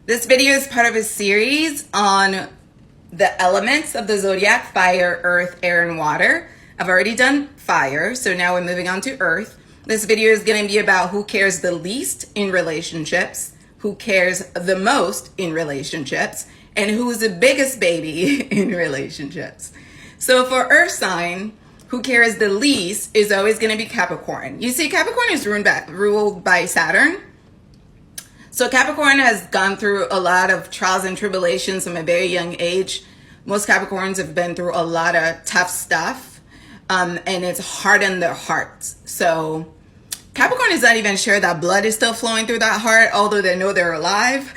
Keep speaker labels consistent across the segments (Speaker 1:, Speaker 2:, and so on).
Speaker 1: This video is part of a series on the elements of the zodiac: fire, earth, air, and water. I've already done fire, so now we're moving on to earth. This video is going to be about who cares the least in relationships, who cares the most in relationships, and who's the biggest baby in relationships. So for earth sign, who cares the least is always going to be Capricorn. You see, Capricorn is ruled by Saturn. So Capricorn has gone through a lot of trials and tribulations from a very young age. Most Capricorns have been through a lot of tough stuff, and it's hardened their hearts. So Capricorn is not even sure that blood is still flowing through that heart, although they know they're alive.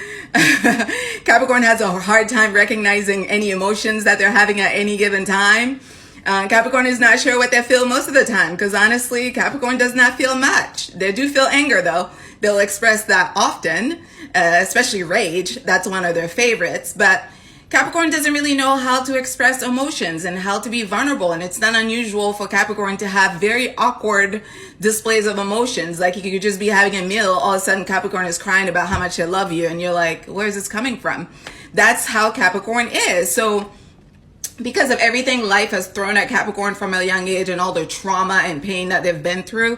Speaker 1: Capricorn has a hard time recognizing any emotions that they're having at any given time. Capricorn is not sure what they feel most of the time, because honestly, Capricorn does not feel much. They do feel anger, though. They'll express that often, especially rage. That's one of their favorites. But Capricorn doesn't really know how to express emotions and how to be vulnerable. And it's not unusual for Capricorn to have very awkward displays of emotions. Like you could just be having a meal, all of a sudden Capricorn is crying about how much they love you. And you're like, where's this coming from? That's how Capricorn is. So because of everything life has thrown at Capricorn from a young age and all the trauma and pain that they've been through,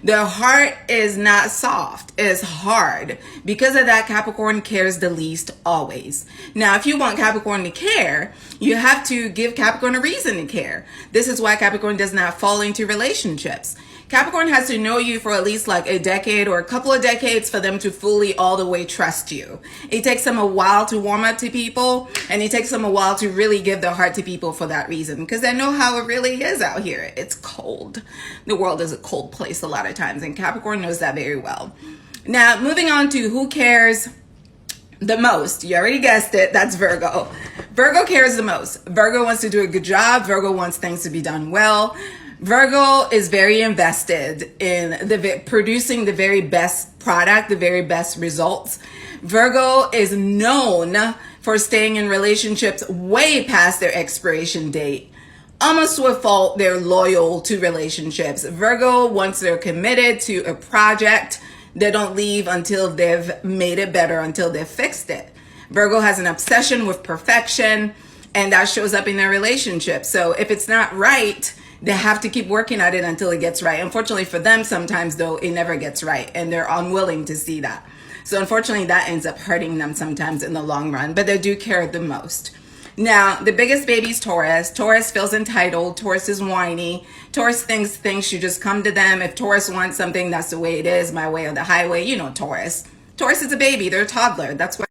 Speaker 1: their heart is not soft, it's hard. Because of that, Capricorn cares the least always. Now, if you want Capricorn to care, you have to give Capricorn a reason to care. This is why Capricorn does not fall into relationships. Capricorn has to know you for at least like a decade or a couple of decades for them to fully all the way trust you. It takes them a while to warm up to people, and it takes them a while to really give their heart to people for that reason, because they know how it really is out here. It's cold. The world is a cold place a lot of times, and Capricorn knows that very well. Now, moving on to who cares the most. You already guessed it. That's Virgo. Virgo cares the most. Virgo wants to do a good job. Virgo wants things to be done well. Virgo is very invested in producing the very best product, the very best results. Virgo is known for staying in relationships way past their expiration date. Almost to a fault, they're loyal to relationships. Virgo, once they're committed to a project, they don't leave until they've made it better, until they've fixed it. Virgo has an obsession with perfection, and that shows up in their relationship. So if it's not right, they have to keep working at it until it gets right. Unfortunately for them, sometimes though, it never gets right, and they're unwilling to see that. So unfortunately, that ends up hurting them sometimes in the long run, but they do care the most. Now, the biggest baby is Taurus. Taurus feels entitled. Taurus is whiny. Taurus thinks things should just come to them. If Taurus wants something, that's the way it is, my way or the highway. You know Taurus. Taurus is a baby. They're a toddler. That's why